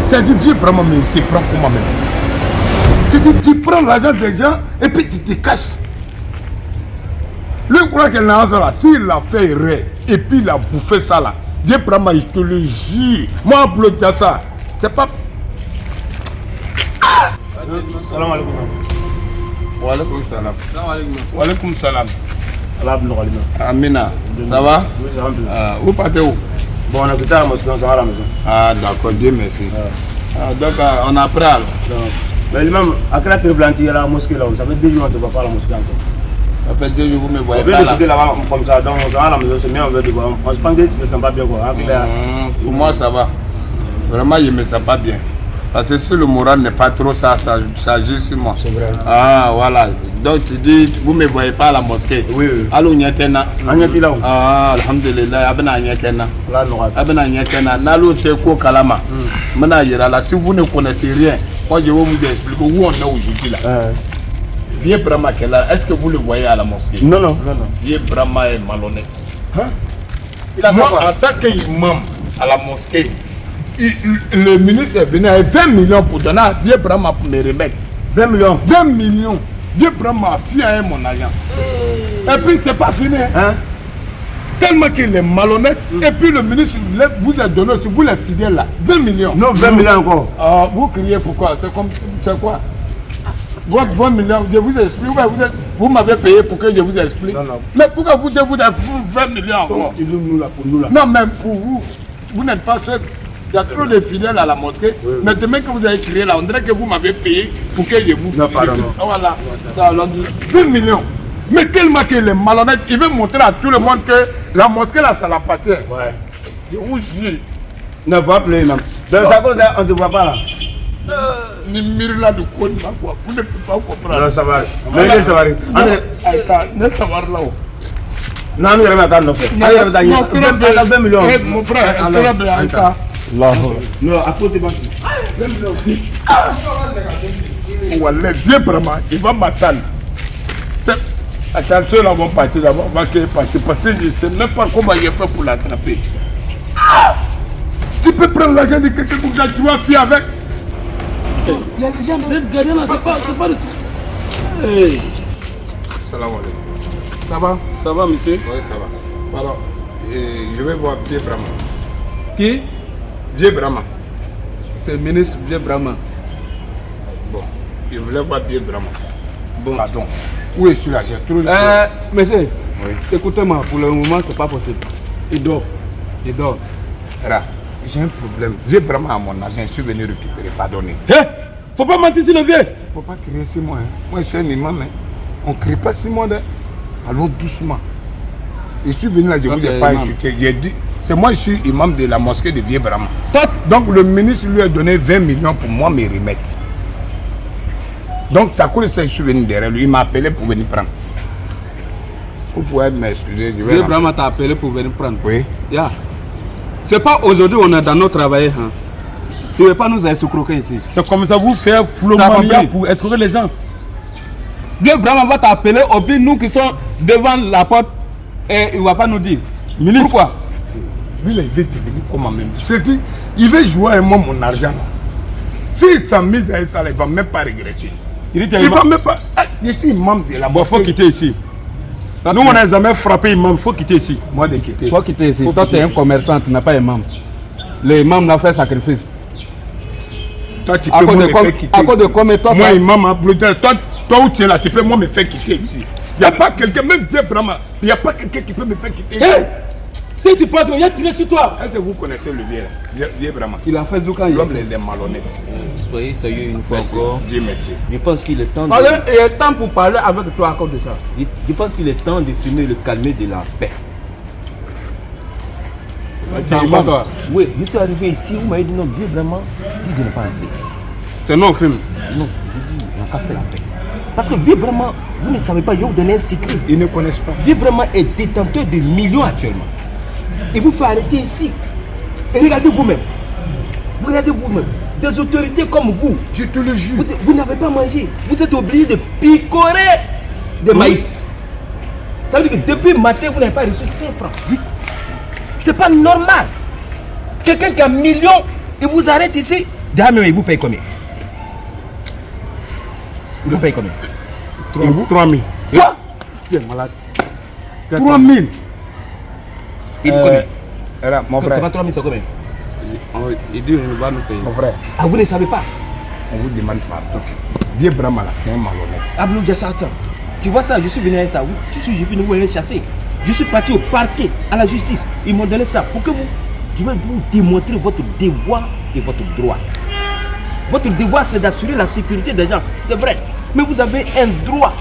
C'est du vieux vraiment, mais c'est prend pour moi-même. Tu prends l'argent des gens et puis tu te caches. Lui croit qu'elle n'a pas là. S'il a fait erreur et puis il a bouffé ça là, Dieu vraiment, il te le jure. Moi, applaudis ça. C'est pas. Salam alaikum. Wa alaikum salam. Salam alaikum. Wa alaikum salam. Amina. Ça va? Oui, ça va. Où partez où? Bon, on a quitté la mosquée, on s'en va à la maison. Ah, d'accord, Dieu merci. Donc, on a pris alors. Mais lui-même, à quel heure tu es à la mosquée là? Ça fait 2 jours qu'on ne te voit pas à la mosquée encore. Ça fait 2 jours que vous me On voyez vient pas de là. quitter là-bas comme ça, donc on s'en va à la maison, c'est bien, on veut te voir. On se pense que tu ne te sens pas bien quoi. Pour moi, ça va. Vraiment, je ne me sens pas bien. Parce que si le moral n'est pas trop ça agit sur moi. C'est vrai. Ah, voilà. Donc, tu dis, vous ne me voyez pas à la mosquée. Oui, oui. Allô, Nyatena. Là où? Ah, alhamdulillah, Abena Nyatena. Là, non. Abena Nyatena. Nalo Teko Kalama. Maintenant, si vous ne connaissez rien, moi, je vais vous expliquer où on est aujourd'hui là. Vieux Brahma Kela, est-ce que vous le voyez à la mosquée? Non, non. Vieux Brahma est malhonnête. Il a Moi, en tant qu'imam à la mosquée, le ministre est venu avec 20 millions pour donner à Vieux Brahma pour me remettre. 20 millions. 20 millions. Vieux Brahma a fui à mon agent. Et puis, c'est pas fini. Hein? Tellement qu'il est malhonnête. Et puis, le ministre vous a donné, si vous les fidèles là, 20 millions. Non, 20 millions encore. Ah, vous criez pourquoi? C'est quoi? Votre 20 millions, je vous explique. Vous m'avez payé pour que je vous explique. Non, non. Mais pourquoi vous devez vous 20 millions encore? Tu nous là pour nous là. Non, même pour vous, vous n'êtes pas seul. Il y a trop de fidèles à la mosquée. Oui. Mais demain que vous avez crié là, on dirait que vous m'avez payé pour que je vous... Non, pardon. Voilà. 20 millions. Mais tellement qu'il est malhonnête, il veut montrer à tout le monde que la mosquée là, ça l'appartient. Ouais. Je vous jure. Ne vois plus, même. Donc, ça cause on ne te voit pas là. Ni mirila de quoi, vous ne pouvez pas comprendre. Non, ça va. Mais ça va. Ne savoir là. Non, nous allons attendre. Non, 20 millions. Mon frère, c'est là bien. Non, à côté de Wallah, viens vraiment, il va m'attendre. Attention, là, on va partir d'abord, on va partir. Parce que je ne sais même pas comment il a fait pour l'attraper. Tu peux prendre l'argent de quelqu'un comme ça, tu vas fuir avec. Il y a des gens derrière là, c'est pas du tout. Hey. Salam alaikum. Ça va? Ça va, monsieur? Oui, ça va. Alors, je vais voir Vieux Brahma. Qui? Vieux Brahma. C'est le ministre Vieux Brahma. Bon, je voulais voir Vieux Brahma. Bon. Pardon. Où est-ce là? J'ai trouvé. Monsieur, Oui. écoutez-moi, pour le moment, c'est pas possible. Il dort. Il dort. Ra, j'ai un problème. Vieux Brahma à mon argent, je suis venu récupérer, pardonnez. Faut pas mentir sur le vieux. Faut pas crier sur moi. Hein. Moi, je suis un imam. Hein. On ne crie pas sur moi. Hein. Allons doucement. Je suis venu là, je ne vous ai pas insulté. J'ai dit, c'est moi, je suis imam de la mosquée de Vieux Brahma. Donc, le ministre lui a donné 20 millions pour moi me remettre. Donc, ça coule ça, je suis venu derrière lui. Il m'a appelé pour venir prendre. Vous pouvez m'excuser. Vieux Brahma t'a appelé pour venir prendre. Oui. Yeah. C'est pas aujourd'hui on est dans notre travail. Hein. Tu ne veux pas nous escroquer ici. C'est comme ça vous faites flomania pour escroquer les gens. Vieux Brahma va t'appeler, au pire nous qui sommes devant la porte, et il ne va pas nous dire. Ministre. Pourquoi? Lui, il veut devenir comment même. C'est-à-dire, il veut jouer à moi mon argent. S'il s'amuse à ça, il ne va même pas regretter. Il ne va même pas. Je suis imam de la mosquée. Il faut quitter ici. Nous, on n'a jamais frappé imam, il faut quitter ici. Moi, de quitter. Il faut quitter ici. Toi, tu es un commerçant, tu n'as pas imam. L'imam n'a fait sacrifice. Toi, tu peux me faire quitter. À cause de combien toi, moi, imam, toi où tu es là, tu peux moi me faire quitter ici. Il n'y a pas quelqu'un, même Dieu Brahma, il n'y a pas quelqu'un qui peut me faire quitter ici. Si tu penses qu'il y a tiré sur toi. Est-ce que vous connaissez le vieux Brahma? Il a fait Zoukan. L'homme, il est malhonnête. Soyez sérieux une fois encore. Dieu merci. Je pense qu'il est temps de... Il est temps pour parler avec toi à cause de ça. Je pense qu'il est temps de fumer le calmer de la paix. Oui, je suis arrivé ici, vous m'avez dit non, vieux vraiment, je n'ai pas entré. C'est non film. Non, je dis, on n'a qu'à faire la paix. Parce que vieux vraiment, vous ne savez pas, je vais vous donner un secret. Ils ne connaissent pas. Vieux vraiment est détenteur de millions actuellement. Il vous fait arrêter ici. Et regardez vous-même. Vous regardez vous-même. Des autorités comme vous. Je te le jure. Vous n'avez pas mangé. Vous êtes obligé de picorer de maïs. Ça veut dire que depuis le matin, vous n'avez pas reçu 5 francs. C'est pas normal. Quelqu'un qui a millions Il vous arrête ici. Derrière même, il vous paye combien? Il vous paye combien? 3 000. Quoi? Tu es malade. 3 000. Il dit combien? Era, mon frère. 53 000, c'est combien? Il dit qu'il va nous payer. Mon frère, Ah, vous ne savez pas? on vous demande pardon. Vieux Brahma là, c'est un malhonnête. Abdou Diassa, attends. Tu vois ça, je suis venu avec ça. Tu sais, je suis venu vous chasser. Je suis parti au parquet, à la justice. Ils m'ont donné ça pour que vous. Je vais vous démontrer votre devoir et votre droit. Votre devoir, c'est d'assurer la sécurité des gens. C'est vrai. Mais vous avez un droit.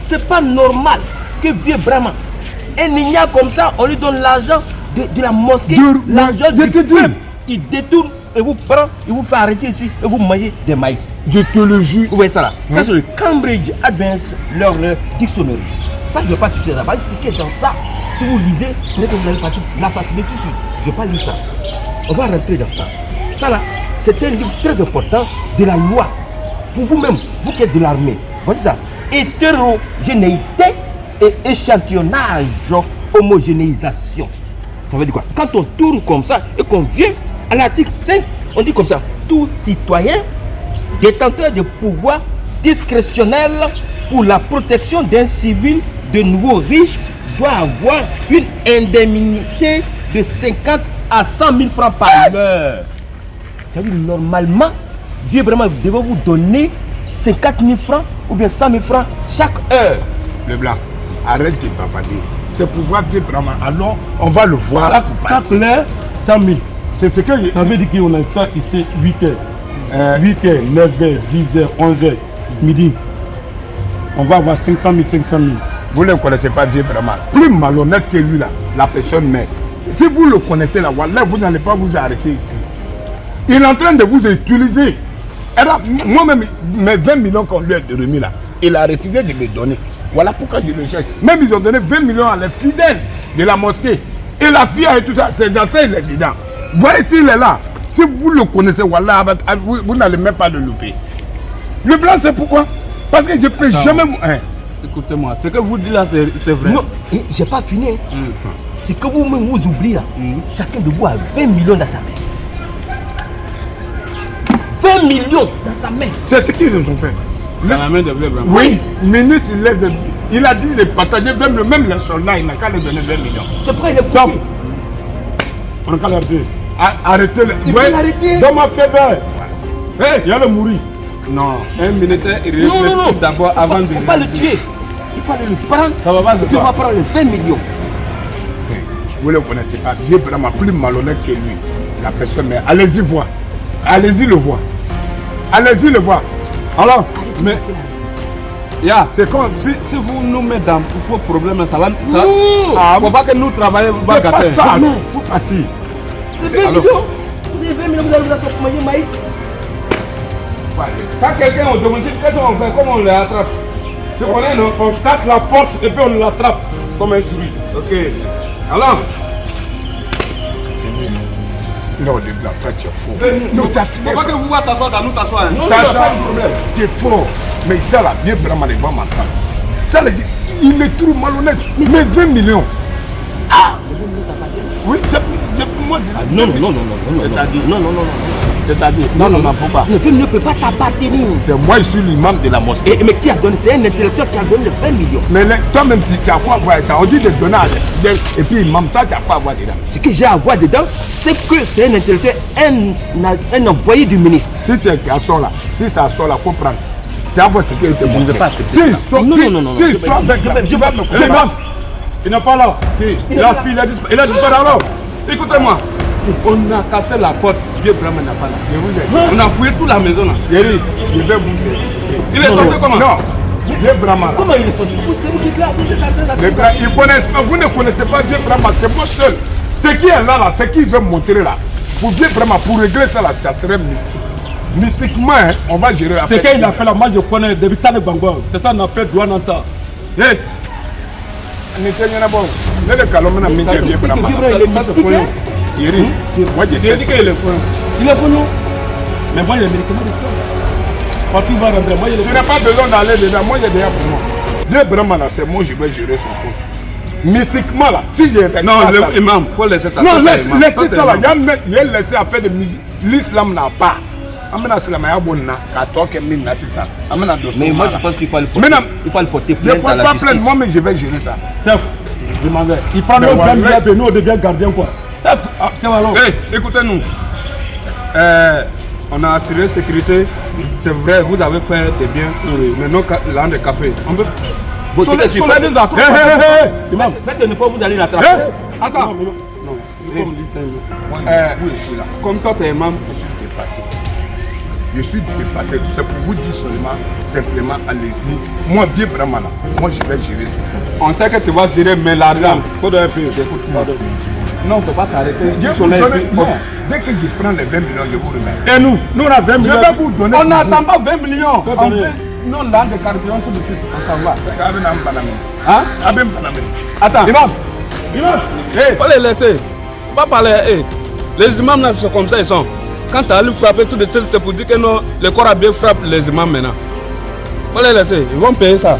C'est pas normal que vieux Brahma, un ignace comme ça, on lui donne l'argent de la mosquée, l'argent du peuple. Il détourne et vous prend, il vous fait arrêter ici et vous mangez des maïs. Je te le jure. Vous voyez ça là? Ça c'est le Cambridge Advanced Learner Dictionary. Ça je ne vais pas toucher ça. Parce que ce qui est dans ça, si vous lisez, peut-être que vous allez partir l'assassiner tout de suite. Je ne vais pas lire ça. On va rentrer dans ça. Ça là, c'est un livre très important de la loi. Pour vous-même, vous qui êtes de l'armée. Voici ça. Hétérogénéité et échantillonnage, homogénéisation. Ça veut dire quoi? Quand on tourne comme ça et qu'on vient à l'article 5, on dit comme ça: tout citoyen détenteur de pouvoirs discrétionnels pour la protection d'un civil de nouveau riche doit avoir une indemnité de 50 à 100 000 francs par heure. C'est-à-dire, normalement, vieux vraiment, vous devez vous donner 50 000 francs ou bien 100 000 francs chaque heure. Le blanc, arrête de bavader. C'est pouvoir dire Brahma. Alors, on va le voir. Chaque heure, 100 000. C'est ce que Ça veut dire qu'on a ça ici 8 heures. 8 heures, 9 heures, 10 heures, 11 heures, midi. On va avoir 500 000, 500 000. vous ne connaissez pas vieux Brahma. Plus malhonnête que lui là, la personne meurt. Si vous le connaissez là, voilà, vous n'allez pas vous arrêter ici. Il est en train de vous utiliser. Moi-même, mes 20 millions qu'on lui a remis là, il a refusé de me donner. Voilà pourquoi je le cherche. Même ils ont donné 20 millions à les fidèles de la mosquée. Et la fille et tout ça, c'est dans ça, il est dedans. Voyez s'il est là. Si vous le connaissez, voilà, vous n'allez même pas le louper. Le blanc, c'est pourquoi? Parce que je ne peux jamais vous... Hein. Écoutez-moi, ce que vous dites là, c'est vrai. Non, j'ai pas fini. C'est que vous-même vous oubliez là. Chacun de vous a 20 millions dans sa main. 20 millions dans sa main. C'est ce qu'ils nous ont fait. Dans la main de vieux Brahma. Oui, ministre, il a dit de partager même les soldats, il n'a qu'à les donner 20 millions. C'est pourquoi il est Sauf, poussé. On a qu'à l'arrêter. Arrêtez-le. Il faut l'arrêter. Dans ma faveur. Il va le mourir. Non. Un militaire, il Non, réfléchit d'abord avant de... Il ne faut pas le tuer. Il faut aller le prendre. Ça va pas se Tu vas faire. prendre les 20 millions. Vous ne le connaissez pas. Dieu vraiment plus malhonnête que lui. La personne, mais allez-y voir. Allez-y le voir. Allez-y le voir. Alors, mais... Ya, C'est comme... si vous nous mettez dans faux problème, ça va... Ça, Ah, faut pas que nous travaillions, va c'est pas gâter. ça. Vous partir. C'est 20 millions. Vous avez 20 millions, vous allez vous asseoir pour manger maïs. Quand quelqu'un on demande, qu'est-ce qu'on fait, comment on les attrape? Tu connais, non? On casse la porte et puis on l'attrape comme un souris. Ok. Alors, Non, le blanc, toi tu es faux. Non, tu as fini. faut pas que vous va t'asseoir dans nous t'asseoir. Hein? T'as pas de problème. Tu es faux. Mais ça là, bien vraiment les va m'entendre. Ça là, il est trop malhonnête. Mais 20 millions. Ah oui, c'est pour moi. Non, non, non, non, non, C'est-à-dire, non, non, non, non. c'est-à-dire, non, non, non, faut pas. Le 20 millions ne peut pas t'appartenir. C'est moi, je suis l'imam de la mosquée. Mais qui a donné? C'est un intellectuel qui a donné les 20 millions. Mais toi-même, tu as quoi avoir ça? On dit de donner à et puis imam, toi, tu as quoi avoir dedans? Ce que j'ai à voir dedans, c'est que c'est un intellectuel, un envoyé du ministre. Si tu es à sort là, si ça sort là, il faut prendre. Tu vas voir ce que tu Je ne vais pas accepter Si, ça. sort, Non, si, non, non, non, si, non. sort avec ça. Tu vas me Eh, l'imam, il n'est pas là. La fille, il a disparu alors. Écoutez-moi, on a cassé la porte, Dieu Brahma n'a pas là. Je vous ai dit. On a fouillé toute la maison là. Yeri, je vais vous dire. Il est sorti comment? Non, Dieu Brahma. Comment il est sorti? C'est vous qui êtes là, vous êtes en train de Les Bra- ils connaissent pas, vous ne connaissez pas Dieu Brahma, c'est moi seul. Ce qui est là, ce qu'ils veulent montrer là, pour Dieu Brahma, pour régler ça là, ça serait mystique. Mystiquement, hein, on va gérer Ce qu'il a fait là, moi je connais depuis Tane Bangor. C'est ça qu'on appelle Douananta. Hey! Ne le calme na mise Dieu C'est que Brahma. Dieu Brahma, il est mystique, hein. Yeri, moi je J'ai sais dit ça. qu'il est fou. Il est venu. Mais moi, il y a les médicaments de ça. Partout il va rentrer. Moi, il y a les Tu n'as pas besoin d'aller dedans, moi j'ai déjà pour moi. Dieu Brahma là, c'est moi je vais gérer son compte. Mystiquement là, si j'ai Non, l'imam, faut laisser ta non, tête à l'imam. laissez c'est ça là. l'imam. Il a laissé à faire de musique. l'islam n'a pas. Amena Silamaya Bonna, Katoke Mina, c'est ça. Amena dossier. Mais moi je pense qu'il faut le porter. Il faut le porter plainte à la justice. Moi, mais je vais gérer ça. Chef, demandez. Il prend nos 20 milliards et nous on devient gardien quoi. Chef, c'est alors. Écoutez-nous. On a assuré sécurité. C'est vrai, vous avez fait des biens. Mais non, l'an de café. On peut. Faites une fois, vous allez l'attraper. Attends. Non. Comme toi, tu es imam. Je suis dépassé. C'est pour vous dire simplement, allez-y. Moi, viens vraiment là. Moi, je vais gérer ça. On sait que tu vas gérer, mais l'argent. Faut donner un peu. Non, on ne peut pas s'arrêter. Dès que je prends les 20 millions, je vous remets. Et nous on a 20 millions. Je vais vous donner. On n'attend pas 20 millions. On fait non, là, de carburant tout de suite. On s'en va. Hein? Attends. Imam. Faut les laisser. Pas parler. Les imams là, sont comme ça, ils sont. Quand tu as lui frapper tout de suite, c'est pour dire que non, le corps a bien frappé les imams maintenant. Faut les laisser. Ils vont payer ça.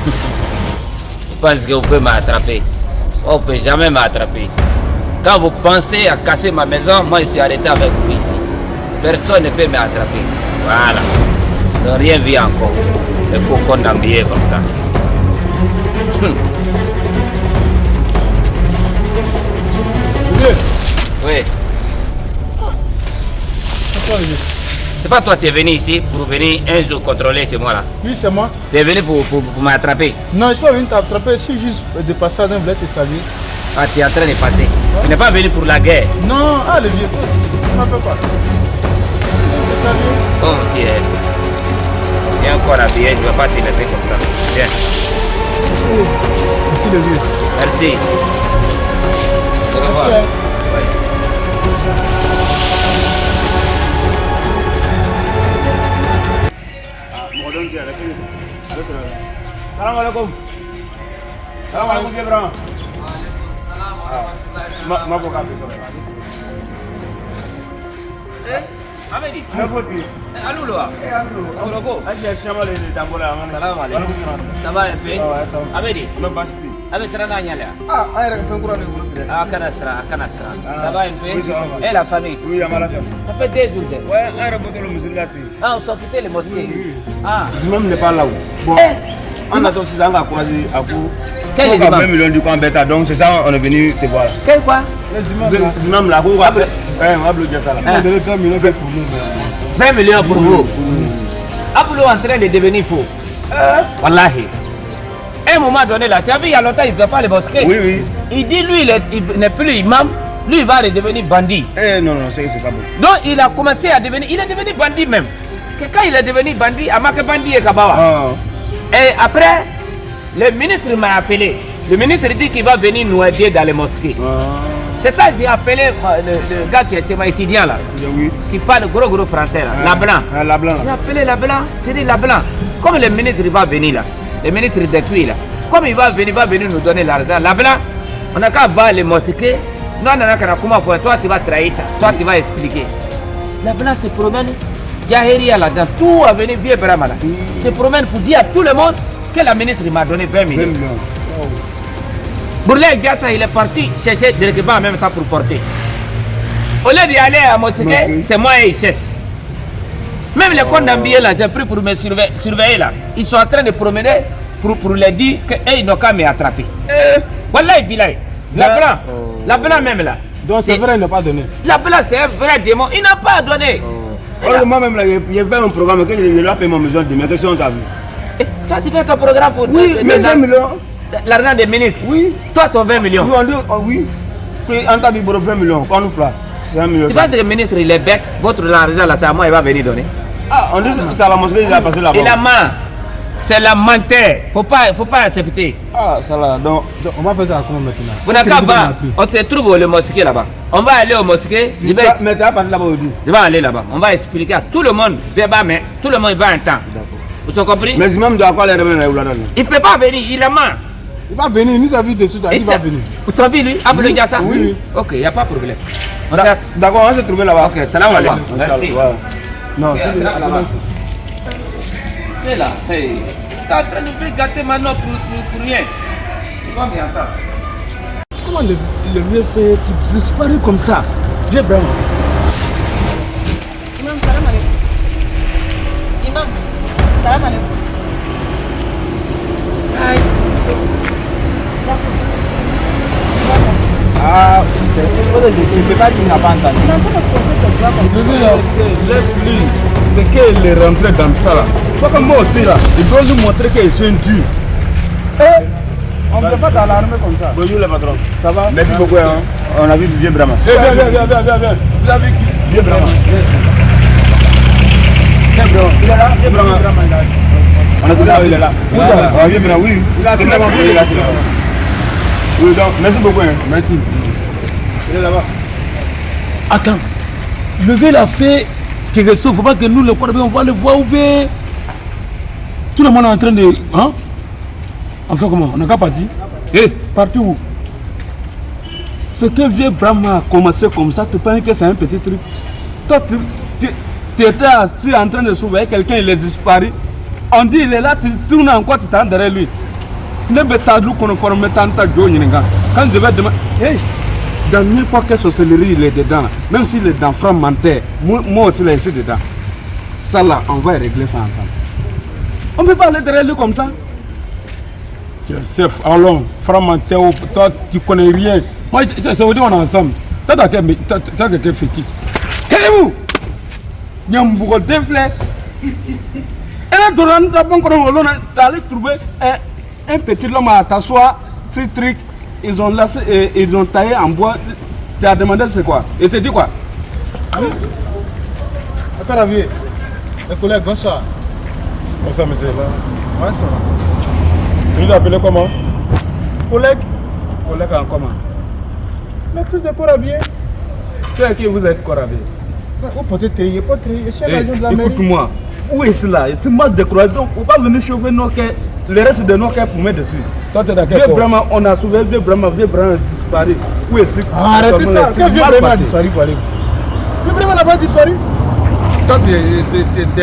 Vous pensez que vous pouvez m'attraper? On ne peut jamais m'attraper. Quand vous pensez à casser ma maison, moi je suis arrêté avec vous ici. Personne ne peut m'attraper. Voilà. Donc rien vu encore. Il faut qu'on embille comme ça. Oui. C'est pas toi qui es venu ici pour venir un jour contrôler chez moi là? Oui, c'est moi. Tu es venu pour m'attraper? Non, je suis pas venu t'attraper, je suis juste de passage, je voulais te saluer. Ah, tu es en train de passer. Tu n'es pas venu pour la guerre? Non, le vieux aussi, tu m'en fais pas. Je te salue. Oh, tu es encore habillé, je ne vais pas te laisser comme ça. Viens. Merci le vieux. Merci. Au revoir. Merci. Ouais. Salam alaikum. Salam alaikum, Ibrahim. Ma boca Amedi. Allô là. Allô. Salam alaikum. Ça va un peu? Amedi. Avec Sarana Nyala. Ah, aïe, je fais un courant de vous. Ah, Kanasra. Ça va un peu? Et la famille? Oui, Amara. Ça fait 2 jours. Ouais, on a rencontré le musulman. Ah, on s'est quitté les mosquées. Ah. L'imam n'est pas là. Bon, on a aussi encouragé à vous. Quel On a imam? 20 millions du camp bêta, donc c'est ça, on est venu te voir. Quel quoi? L'imam là, on va bloquer ça là. On a donné 20 millions pour nous. 20 millions pour vous. Aboulo en train de devenir faux. Wallahi. À un moment donné là, tu as vu, il y a longtemps, il ne fait pas les mosquées. Oui. Il dit, lui, il n'est plus imam. Lui, il va redevenir bandit. Non, c'est pas bon. Donc, il a commencé à devenir... Il est devenu bandit même. Que quand il est devenu bandit, il a marqué bandit et Kabawa. Et après, le ministre m'a appelé. Le ministre dit qu'il va venir nous aider dans les mosquées. C'est ça, j'ai appelé le gars qui est étudiant là. Oui. Qui parle gros français là. La Blanc. La Blanc. J'ai appelé la Blanc. J'ai dit la Blanc. Comme le ministre va venir là. Le ministre de Cuit là. Comme il va venir nous donner l'argent. La Blanc, on n'a qu'à voir les mosquées. Non, comment faire. Toi, tu vas trahir ça. Toi, tu vas expliquer. La Blanc se promène. Jahéria là-dedans. Tout a venu vieux Brahma là. Se promène pour dire à tout le monde que la ministre m'a donné 20 millions. Bourlé Diassa, il est parti chercher des équipements en même temps pour porter. Au lieu d'y aller à mosquée, c'est moi et il cherche. Même les condamnés là, j'ai pris pour me surveiller là. Ils sont en train de promener pour leur dire qu'ils n'ont qu'à me attraper. Voilà, il dit la Blanc même là. Donc c'est vrai, il n'a pas donné. La Blanc, c'est un vrai démon. Il n'a pas donné. Moi-même, j'ai fait un programme que je lui ai payé ma maison de mes questions. Toi, tu fais ton programme pour... Oui, mais 20 millions. L'argent des ministres. Oui. Toi, ton 20 millions. Oui, on dit, oui. En tas de 20 millions, quand nous fera. C'est 1 million. Tu penses que le ministre, il est bête. Votre argent là, c'est à moi, il va venir donner. Ah, on dit c'est à la mosquée, il a passé là-bas. Il a ment. C'est la menteur. Faut pas accepter. Ah, ça là, donc on va faire ça comment maintenant? Vous n'avez qu'à voir. On se trouve au mosquée là-bas. On va aller au mosquée. Mais tu vas parler là-bas aujourd'hui. Je vais aller là-bas. On va expliquer à tout le monde. Mais tout le monde va un temps. Vous avez compris? Mais imam doit quoi les revenir là-dedans? Il ne peut pas venir, il a ment. Il va venir, il nous a vu dessus, il va venir. Vous avez vu lui? Abou le Diassa? Oui. Ok, il n'y a pas de problème. D'accord, on va se trouver là-bas. Ok, salam alaikum. Merci. Non, c'est là-bas. C'est là. Hey. Tu es en train de faire gâter maintenant pour rien. Il va m'y entendre. Comment le mieux fait qu'il disparaît comme ça? Viens, Brahma. Imam, salam alaikum. Imam, salam alaikum. Aïe, Ah, je ne sais pas qu'il n'a pas entendu. il est en train de porter ses doigts comme ça. Laisse-lui. C'est qu'il est rentré dans ça là. Pas comme moi aussi là. Il doit nous montrer qu'ils sont durs. On ne peut pas dans l'armée comme ça. Bonjour le patron. Ça va? Merci beaucoup. Hein. On a vu Vieux Brahma. Viens. Vous avez qui? Vieux Brahma. Il est là? Vieux Brahma. On a tout là, il est là. Où ça? Ah, Vieux Brahma, oui. Il a assis là-bas. Il est là. Oui, donc, merci beaucoup. Hein. Merci. Il est là-bas. Attends. Levez la fait quelque chose. Il ne faut pas que nous, les Corabés, on va le voir ou bien. Tout le monde est en train de. Hein? On fait comment? On n'a qu'à partir. Eh, Partir où? ce que Vieux Brahma a commencé comme ça, tu penses que c'est un petit truc. Toi, tu étais assis en train de surveiller quelqu'un, il est disparu. On dit il est là, tu tournes encore, tu t'en derrière lui. Ne me t'as dit qu'on forme tant de gens. Quand je vais demander, hey, dans n'importe quelle sorcellerie, il est dedans. Même s'il est dans franc menteur, moi aussi, je suis dedans. Ça là, on va régler ça ensemble. On ne peut pas aller derrière lui comme ça. Chef, allons, Framantéo, toi tu connais rien. Moi, c'est où on est ensemble. T'as quelqu'un fétiche. Qu'est-ce Nyambouro déflé. Et là, tu as allé trouver un petit homme à t'asseoir, ces trucs, ils ont laissé, ils ont taillé en bois. Tu as demandé c'est quoi? Et tu dis quoi? Encore à vie. Les collègues, bonsoir. Bonsoir, monsieur. Ouais, ça va. Tu l'appelles comment? Collègue, Collègue en comment? mais tous les corps habillés. Tu es qui vous êtes corabé? Vous portez trier, pas trier. Je suis l'agent de la mairie. Écoute-moi, où est-ce là? C'est mal décroisé, donc on va venir chauffer nos cœurs, le reste de nos cœurs pour mettre dessus. Toi, tu es d'accord? Vieux Brahma, on a sauvé Vieux Brahma a disparu. Où est-ce? Arrêtez ça. Quand Vieux Brahma a disparu, pour aller. Vieux Brahma n'a pas disparu. Toi, tu es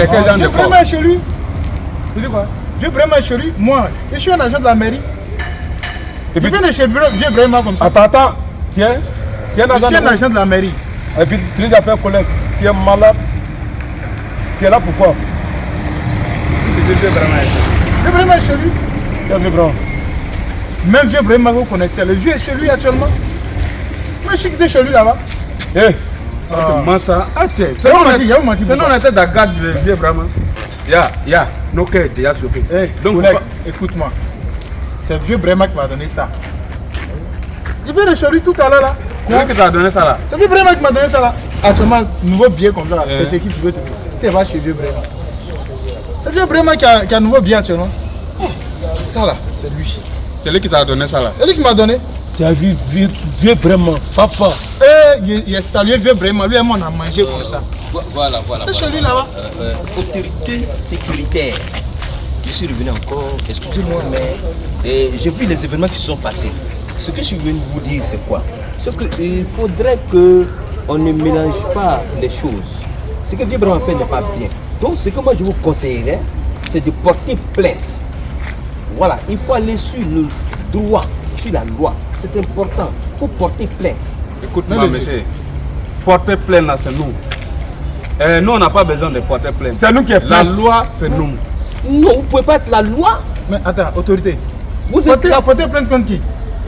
quel genre de Vieux corps? Brahma est chez lui. Tu dis quoi? Vieux Brahma est chez lui. Moi, je suis un agent de la mairie. Et Je puis, viens de chez Vieux Brahma comme ça. attends. Tiens. Je suis un agent de la mairie. Et puis, tu lui appelles un collègue. Tu es malade. Tu es là pourquoi? Vieux Brahma est chez lui. Tu es vibrant. Même Vieux Brahma, vous connaissez. Le vieux est chez lui actuellement. Moi, je suis quitté chez lui là-bas. Eh, Comment ça? Ah, tiens, C'est non, on m'a dit. c'est non, on était dans la garde de Vieux Brahma. Ya, nos cœurs étaient déjà chauffés. Donc, Donc, écoute-moi. C'est Vieux Brahma qui m'a donné ça. Je viens de chez lui tout à l'heure là. c'est qui t'a donné ça là? C'est Vieux Brahma qui m'a donné ça là. Actuellement, nouveau billet comme ça là. C'est chez qui tu veux te. C'est va chez Vieux Brahma. C'est Vieux Brahma qui a un nouveau billet actuellement. Ça là, c'est lui. C'est lui qui t'a donné ça là. C'est lui qui m'a donné. tu as vu vieux vraiment, Fafa. Il a salué Vieux Brahma. Lui et moi on a mangé comme ça. Voilà. C'est chez lui là-bas. Autorité sécuritaire. Je suis revenu encore, excusez-moi, mais j'ai vu les événements qui sont passés. Ce que je suis venu vous dire, c'est quoi? C'est qu'il faudrait qu'on ne mélange pas les choses. Ce que Vieux Brahma fait n'est pas bien. Donc, ce que moi je vous conseillerais, c'est de porter plainte. Voilà, il faut aller sur le droit, sur la loi. C'est important. Il faut porter plainte. Écoute-moi, monsieur. Porter plainte là, c'est nous. Nous, on n'a pas besoin de porter plainte. C'est nous qui est La plainte. loi, c'est nous. Non, vous ne pouvez pas être la loi. Mais attends, autorité. Vous êtes là Porter plainte contre qui?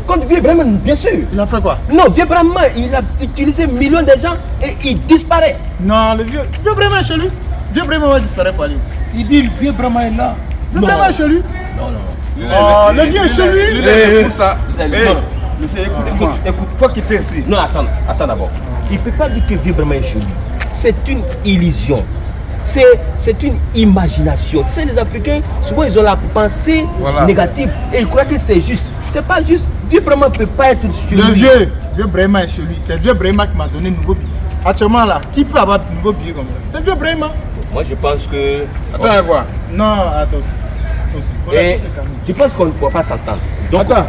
contre Vieux Brahma, bien sûr. Il a fait quoi? Non, Vieux Brahma, il a utilisé millions de gens et il disparaît. Non, le Vieux Brahma est chez lui. Vieux Brahma va disparaître pour aller. Il dit le vieux Brahma est là. Vieux Brahma est chez lui. Non. Le vieux est chez lui. Ça. Monsieur, écoute, faut quitter ici. Non, attends d'abord. Il ne peut pas dire que Vieux Brahma est chez lui. C'est une illusion. C'est une imagination. Tu sais, les Africains, souvent ils ont la pensée négative et ils croient que c'est juste. C'est pas juste. Vieux Brahma ne peut pas être chez lui. Le Vieux Brahma est chez lui. C'est Vieux Brahma qui m'a donné un nouveau billet. Actuellement là, qui peut avoir un nouveau billet comme ça? C'est Vieux Brahma. Moi, je pense que. Attends, voir. Non, attends aussi. Et je pense qu'on ne pourra pas s'entendre. Donc, Attends.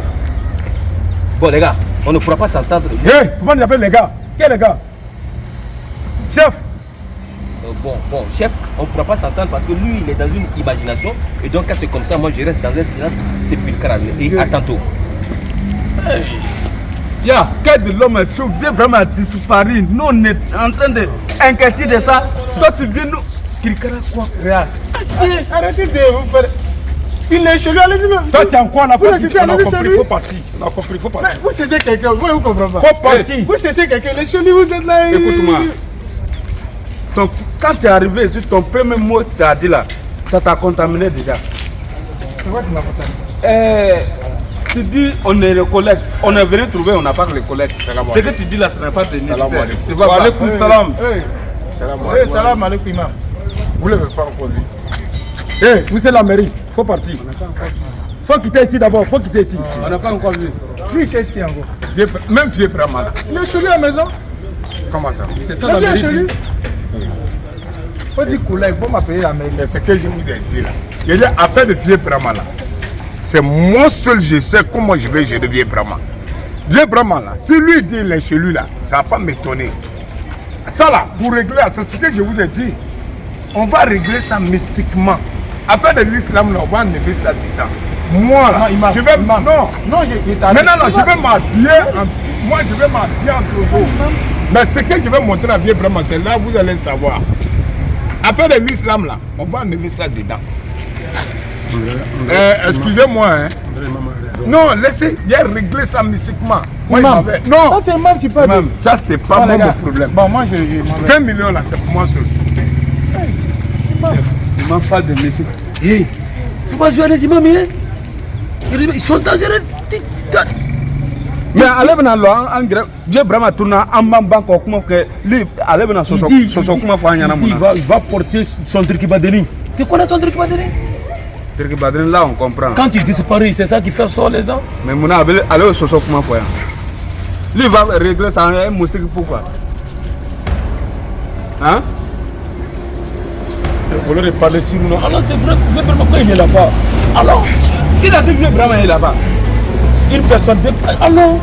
bon, les gars, on ne pourra pas s'entendre. Hé, comment tu appelles les gars? Quel les gars? Chef. Bon, chef, on ne pourra pas s'entendre parce que lui, il est dans une imagination. Et donc, quand c'est comme ça, moi, je reste dans un silence sépulcral. Et à tantôt. Ya, quel de l'homme est chaud, viens vraiment disparu. Nous, on est en train d'inquiéter de ça. Toi, tu viens nous. Kirikara quoi, créa. Arrêtez de vous faire. Il est chez lui, allez-y. Toi, tu es encore la Vous fois. cherchez, On a allez-y compris, chez il lui. faut partir. On a compris, il faut partir. Vous cherchez quelqu'un, moi je vous comprends pas. Faut partir. Vous cherchez quelqu'un, il est chez lui, vous êtes là. Écoute-moi. Donc, quand tu es arrivé ici, ton premier mot que tu as dit là, ça t'a contaminé déjà. C'est quoi qui m'a contaminé? Tu dis, on est les collègues. On est venu trouver, on n'a pas que les collègues. Ce que tu dis là, ce n'est pas de nécessaire. Tu vas Wa pas. alaikum salam. Oui, salam alaikum, imam. Vous ne l'avez pas encore vu. Eh, vous êtes la mairie. Faut partir. Faut quitter ici d'abord. Faut quitter ici. On n'a pas encore vu. Lui, il cherche qui encore? Même tu es Brahma là. Il est chez lui à la maison. Comment ça? C'est ça Il la vient chez mairie. lui. Faut dire collègue, faut m'appeler la mairie. C'est ce que je vous ai dit là. Il y a affaire de Dieu Brahma là. C'est moi seul, je sais comment je deviens Brahma. Dieu Brahma là, si lui dit il est chez lui là, ça va pas m'étonner. Ça là, pour régler ça, c'est ce que je vous ai dit. On va régler ça mystiquement. Affaire de l'islam là, on va enlever ça dedans. Moi là, je vais. Non, maintenant là, je vais m'habiller. Moi, je vais m'habiller entre vous. Mais ce que je vais montrer à Dieu Brahma, c'est là vous allez savoir. Affaire de l'islam là, on va enlever ça dedans. Excusez-moi, hein. Non, laissez, il a réglé ça mystiquement. Moi, Imam. Non, Quand tu es imam, tu peux même, ça c'est pas Bon, moi les gars. mon problème. Bon, moi je. 20 millions là, c'est pour moi seul. Il m'a pas de laisser. Eh, faut pas jouer les imams, hein. Ils sont dangereux. Mais allez venir là, en grève. Dieu vraiment tourne en banque comment que lui, allez venir sur son comment faut Il va porter son truc badeni. Tu connais ton truc badeni? Là, on comprend. Quand il disparaît, c'est ça qui fait sort les gens. Mais mon allez sur son comment faut. Lui va régler ça un musique pourquoi? Hein? C'est voulu parler sur nous. Alors c'est vrai, vous savez pourquoi il est là-bas. Alors, Qui a fait Dieu vraiment est là-bas? une personne. Alors,